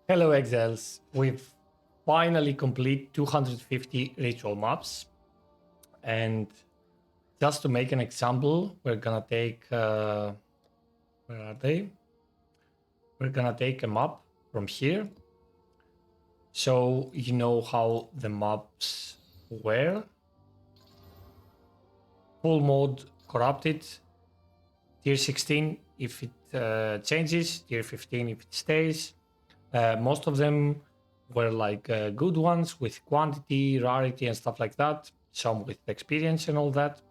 Hello Excels, we've finally complete 250 ritual maps, and just to make an example, we're gonna take where are they? We're gonna take a map from here, so you know how the maps were. Full mode corrupted, tier 16 if it changes, tier 15 if it stays. Most of them were like good ones with quantity, rarity, and stuff like that. Some with experience and all that.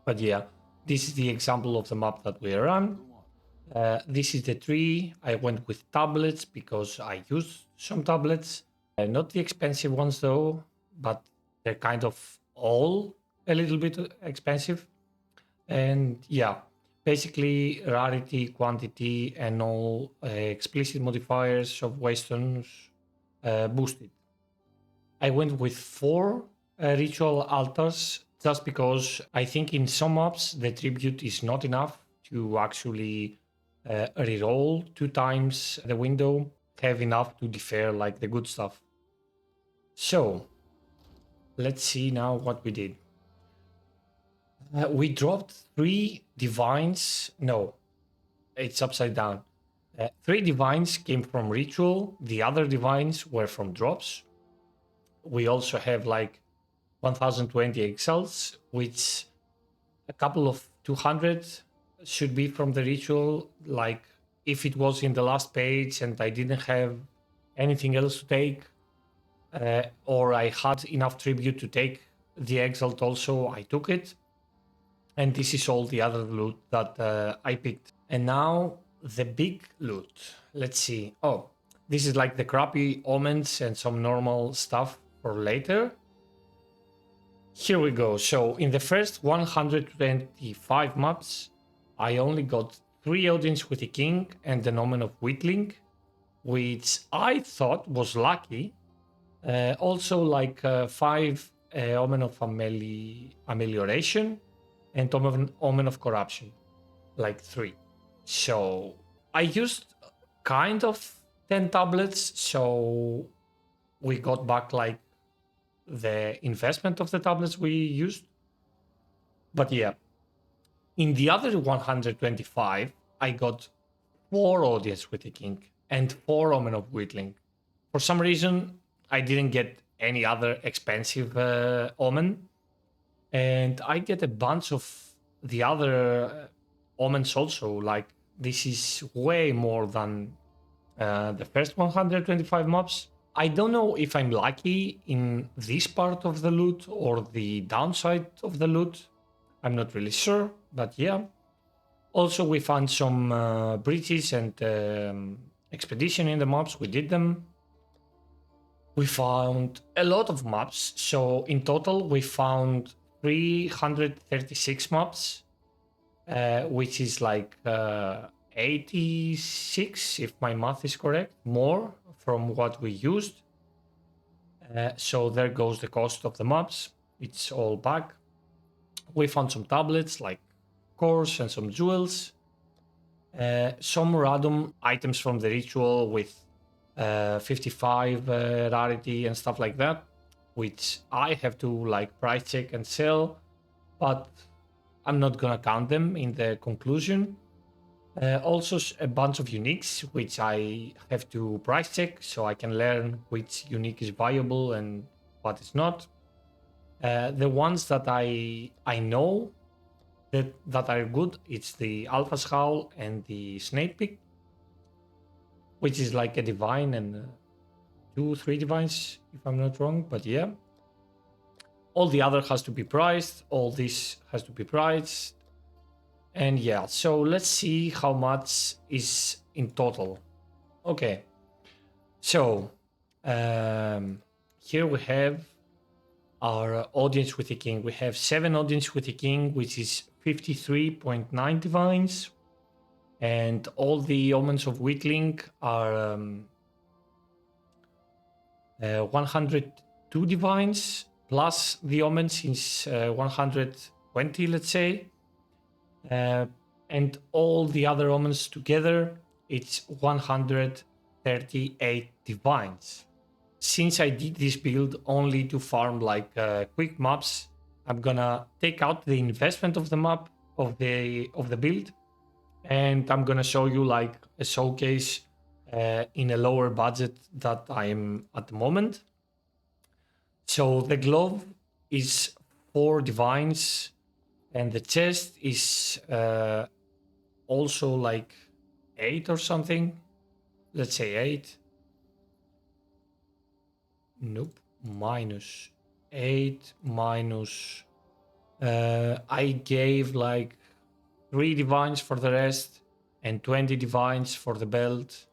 But yeah, this is the example of the map that we run. This is the tree. I went with tablets because I used some tablets. Not the expensive ones though, but they're kind of all a little bit expensive. And yeah, basically rarity, quantity, and all explicit modifiers of waystones boosted. I went with 4 ritual altars just because I think in some maps the tribute is not enough to actually reroll 2 times the window, have enough to defer like the good stuff. So let's see now what we did. We dropped 3 divines. No, it's upside down. 3 divines came from ritual. The other divines were from drops. We also have like 1020 excels, which a couple of 200 should be from the ritual. Like if it was in the last page and I didn't have anything else to take, or I had enough tribute to take the exalt also, I took it. And this is all the other loot that I picked. And now the big loot. Let's see. Oh, this is like the crappy omens and some normal stuff for later. Here we go. So in the first 125 maps, I only got 3 Audience with the King and an Omen of Wheatling, which I thought was lucky. Also like 5 Omen of Amelioration and Omen of Corruption, like 3. So I used kind of 10 tablets, so we got back like the investment of the tablets we used. But yeah, in the other 125, I got 4 Audience with the King and 4 Omen of Wheatling. For some reason, I didn't get any other expensive Omen, and I get a bunch of the other omens also. Like this is way more than the first 125 maps. I don't know if I'm lucky in this part of the loot or the downside of the loot. I'm not really sure, but yeah. Also, we found some bridges and expedition in the maps. We did them. We found a lot of maps. So in total, we found 336 maps, which is like 86, if my math is correct, more from what we used. So there goes the cost of the maps. It's all back. We found some tablets like cores and some jewels. Some random items from the ritual with 55 rarity and stuff like that, which I have to like price check and sell, but I'm not gonna count them in the conclusion. Also a bunch of uniques, which I have to price check so I can learn which unique is viable and what is not. The ones that I know that are good, it's the Alpha Skull and the Snake Pick, which is like a divine and 2-3 divines, if I'm not wrong. But yeah, all the other has to be priced. All this has to be priced. And yeah, so let's see how much is in total. Okay, so here we have our Audience with the King. We have 7 Audience with the King, which is 53.9 divines. And all the Omens of Wheatling are 102 divines, plus the Omens is 120, let's say. And all the other Omens together, it's 100 38 divines. Since I did this build only to farm like quick mobs, I'm gonna take out the investment of the map of the build, and I'm gonna show you like a showcase in a lower budget that I'm at the moment. So the glove is 4 divines, and the chest is also like 8 or something. Let's say 8. Nope, minus 8 minus. I gave like 3 divines for the rest and 20 divines for the belt.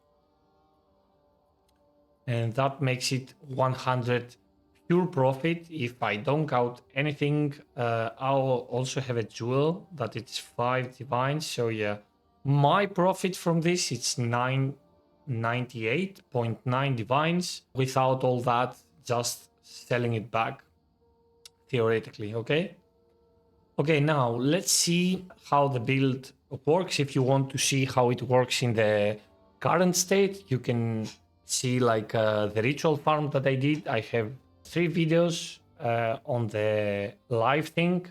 And that makes it 100 pure profit. If I don't count anything, I'll also have a jewel that it's 5 divines. So yeah, my profit from this, it's 998.9 divines without all that, just selling it back theoretically. Okay. Okay, now let's see how the build works. If you want to see how it works in the current state, you can see like the ritual farm that I did. I have 3 videos on the live thing.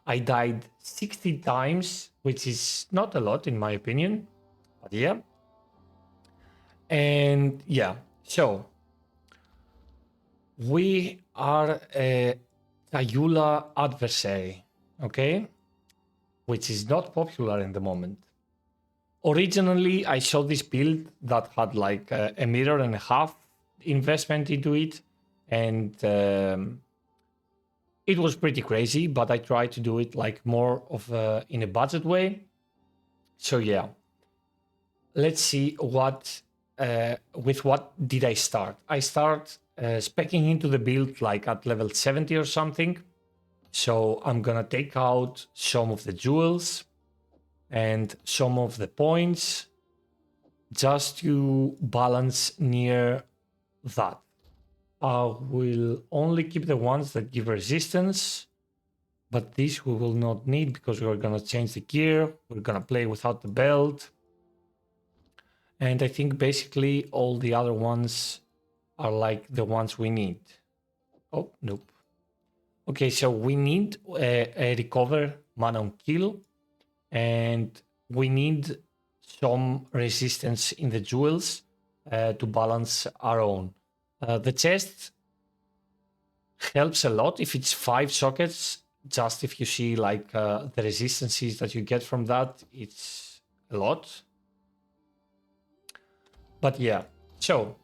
I died 60 times, which is not a lot in my opinion, but yeah. And yeah, so we are a Tayula adversary, okay, which is not popular in the moment. Originally, I saw this build that had like a mirror and a half investment into it, and it was pretty crazy, but I tried to do it like more of in a budget way. So yeah, let's see what with what did I start. I start speccing into the build like at level 70 or something. So I'm gonna take out some of the jewels and some of the points just to balance near that. I will only keep the ones that give resistance, but this we will not need because we're gonna change the gear. We're gonna play without the belt. And I think basically all the other ones are like the ones we need. Oh, nope. Okay, so we need a recover mana on kill, and we need some resistance in the jewels to balance our own. The chest helps a lot if it's 5 sockets. Just if you see like the resistances that you get from that, it's a lot. But yeah, so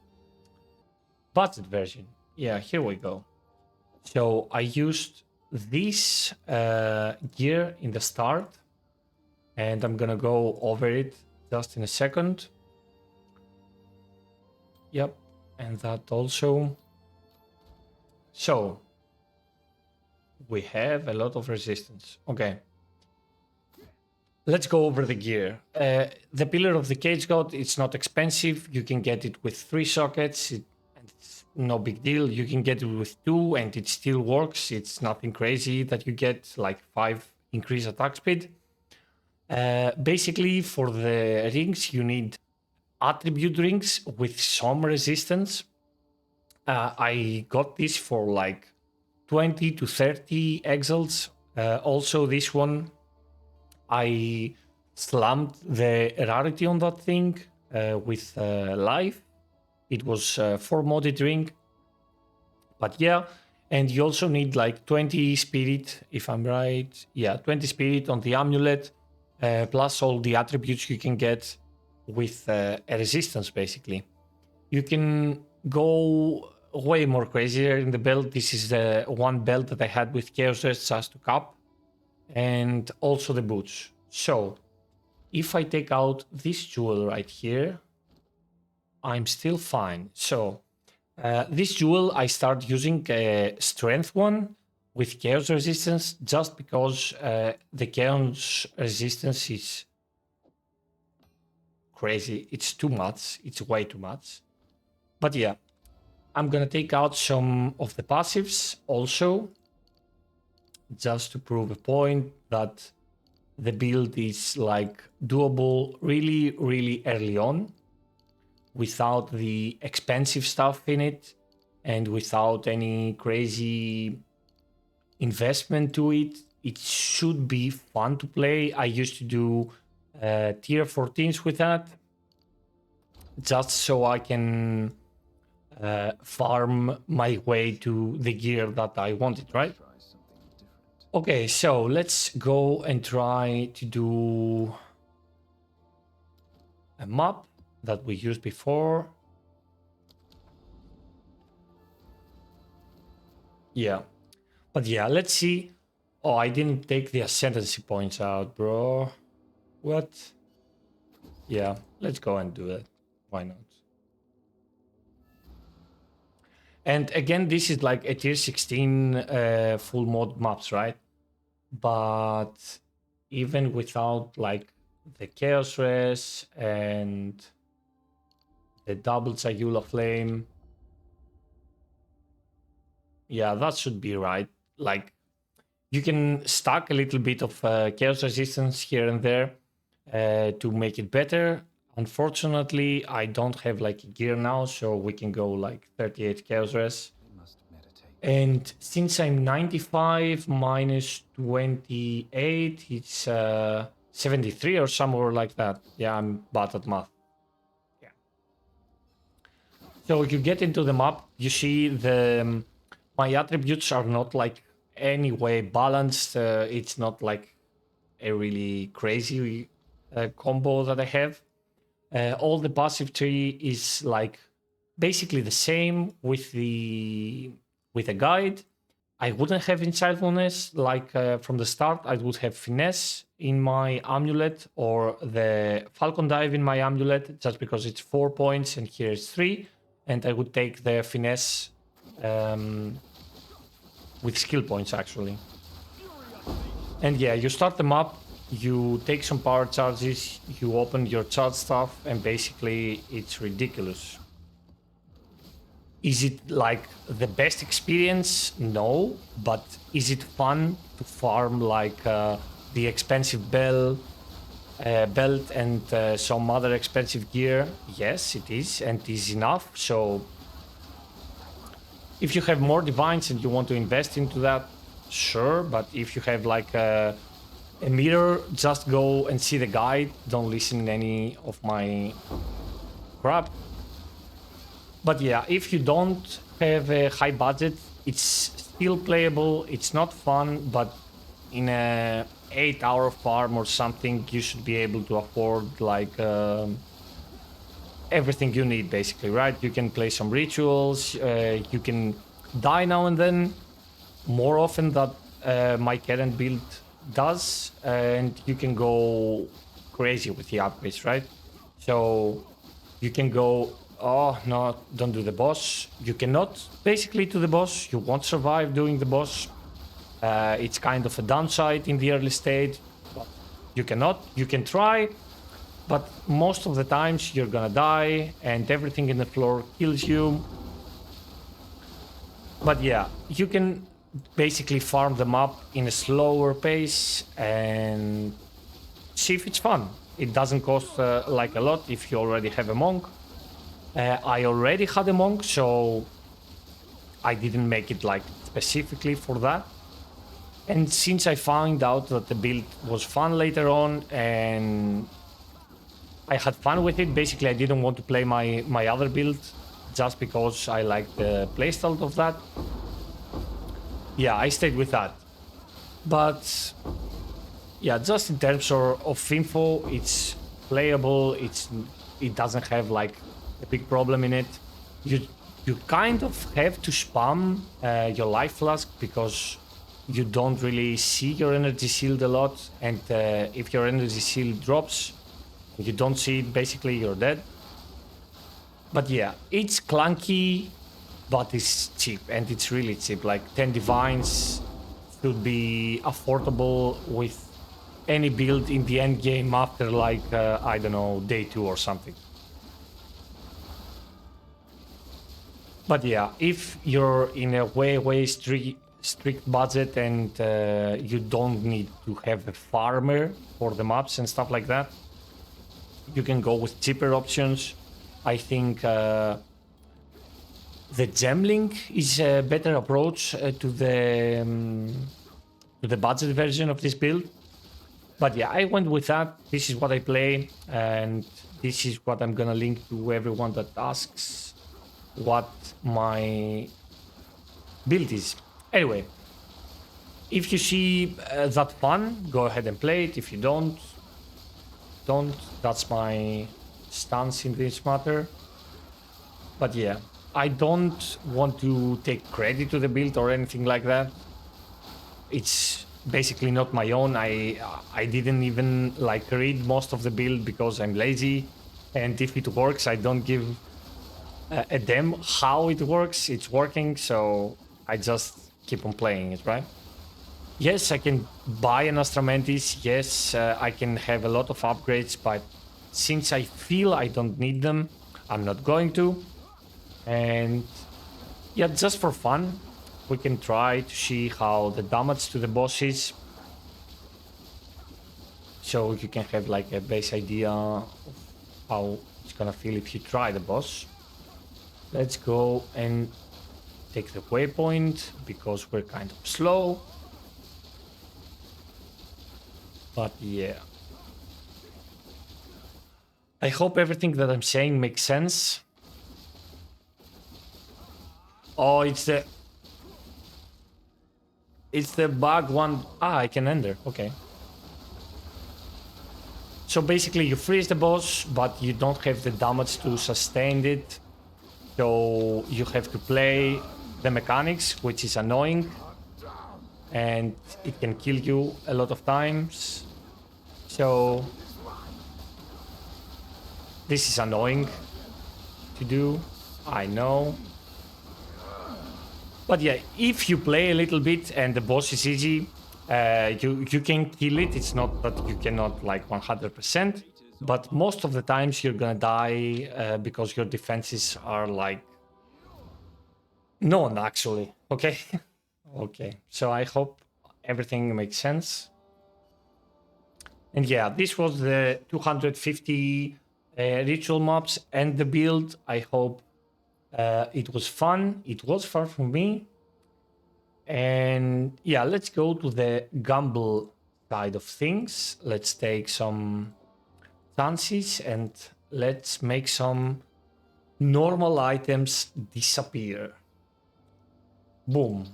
budget version. Yeah, here we go. So I used this gear in the start, and I'm gonna go over it just in a second. Yep, and that also. So we have a lot of resistance. Okay. Let's go over the gear. The Pillar of the Cage God, it's not expensive. You can get it with 3 sockets. It's no big deal. You can get it with 2 and it still works. It's nothing crazy that you get like 5 increased attack speed. Basically, for the rings, you need attribute rings with some resistance. I got this for like 20 to 30 exalts. Also, this one, I slammed the rarity on that thing with life. It was 4 modded ring. But yeah, and you also need like 20 spirit, if I'm right. Yeah, 20 spirit on the amulet, plus all the attributes you can get with a resistance, basically. You can go way more crazier in the belt. This is the one belt that I had with Chaos Rest just to cap, and also the boots. So if I take out this jewel right here, I'm still fine. So this jewel, I start using a strength one with chaos resistance just because the chaos resistance is crazy. It's too much. It's way too much. But yeah, I'm gonna take out some of the passives also, just to prove a point that the build is like doable really, really early on. without the expensive stuff in it and without any crazy investment to it. It should be fun to play. I used to do tier 14s with that, just so I can farm my way to the gear that I wanted, right? Okay, so let's go and try to do a map that we used before. Yeah, but yeah, let's see. Oh, I didn't take the ascendancy points out, bro. What? Yeah, let's go and do it. Why not? And again, this is like a tier 16 full mod maps, right? But even without like the Chaos Res and the double Zayula Flame, yeah, that should be right. Like, you can stack a little bit of Chaos Resistance here and there to make it better. Unfortunately, I don't have like gear now, so we can go like 38 Chaos Res. And since I'm 95 minus 28, it's 73 or somewhere like that. Yeah, I'm bad at math. Yeah. So if you get into the map, you see the my attributes are not like any way balanced. It's not like a really crazy combo that I have. All the passive tree is like basically the same with the guide. I wouldn't have insightfulness like from the start. I would have finesse in my amulet or the falcon dive in my amulet, just because it's 4 points and here it's 3, and I would take the finesse with skill points actually. And yeah, you start the map, you take some power charges, you open your charge stuff, and basically it's ridiculous. Is it like the best experience? No, but is it fun to farm like the expensive belt and some other expensive gear? Yes, it is, and it is enough. So if you have more divines and you want to invest into that, sure. But if you have like a mirror, just go and see the guide. Don't listen to any of my crap. But yeah, if you don't have a high budget, it's still playable. It's not fun, but in a 8-hour farm or something, you should be able to afford like everything you need, basically, right? You can play some rituals. You can die now and then, more often that my current build does, and you can go crazy with the upgrades, right? So you can go, oh no, don't do the boss. You cannot basically do the boss. You won't survive doing the boss. It's kind of a downside in the early stage, but you cannot. You can try, but most of the times you're gonna die and everything in the floor kills you. But yeah, you can basically farm them up in a slower pace and see if it's fun. It doesn't cost like a lot if you already have a monk. I already had a monk, so I didn't make it like specifically for that. And since I found out that the build was fun later on and I had fun with it, basically I didn't want to play my other build just because I liked the playstyle of that. Yeah, I stayed with that. But yeah, just in terms of info, it's playable. It doesn't have like a big problem in it. You kind of have to spam your life flask because you don't really see your energy shield a lot, and if your energy shield drops, you don't see it, basically you're dead. But yeah, it's clunky, but it's cheap, and it's really cheap. Like 10 divines should be affordable with any build in the end game after like I don't know, day 2 or something. But yeah, if you're in a way strict budget and you don't need to have a farmer for the maps and stuff like that, you can go with cheaper options. I think the gemming is a better approach to the budget version of this build. But yeah, I went with that. This is what I play, and this is what I'm gonna link to everyone that asks what my build is. Anyway, if you see that fun, go ahead and play it. If you don't. That's my stance in this matter. But yeah, I don't want to take credit to the build or anything like that. It's basically not my own. I didn't even like read most of the build because I'm lazy, and if it works, I don't give a damn how it works. It's working, so I just keep on playing it, right? Yes, I can buy an Astra Mantis. Yes, I can have a lot of upgrades, but since I feel I don't need them, I'm not going to. And yeah, just for fun, we can try to see how the damage to the boss is. So you can have like a base idea of how it's gonna feel if you try the boss. Let's go and take the waypoint because we're kind of slow. But yeah. I hope everything that I'm saying makes sense. Oh, it's the bug one. Ah, I can enter. Okay. So basically you freeze the boss, but you don't have the damage to sustain it. So you have to play the mechanics, which is annoying. And it can kill you a lot of times. So this is annoying to do. I know. But yeah, if you play a little bit and the boss is easy, you can kill it. It's not that you cannot like 100%, but most of the times you're gonna die because your defenses are like none actually. Okay, okay. So I hope everything makes sense. And yeah, this was the 250 ritual mobs and the build. I hope it was fun. It was fun for me. And yeah, let's go to the gamble side of things. Let's take some chances and let's make some normal items disappear. Boom.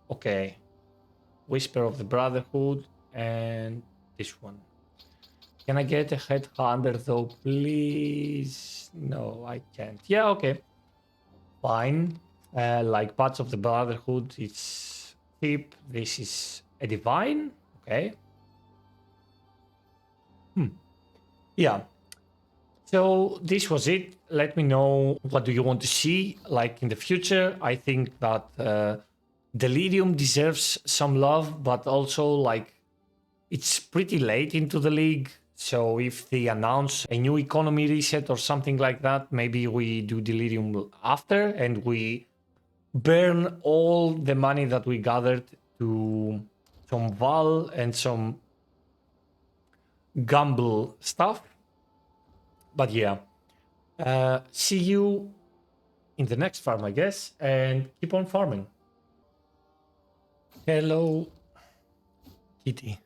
Okay. Whisper of the Brotherhood and this one. Can I get a headhunter though, please? No, I can't. Yeah, okay. Fine. Like parts of the Brotherhood, it's cheap. This is a divine. Okay. Yeah. So this was it. Let me know what do you want to see like in the future. I think that Delirium deserves some love, but also like it's pretty late into the league. So if they announce a new economy reset or something like that, maybe we do Delirium after and we burn all the money that we gathered to some Val and some gamble stuff. But yeah, see you in the next farm, I guess, and keep on farming. Hello, Kitty.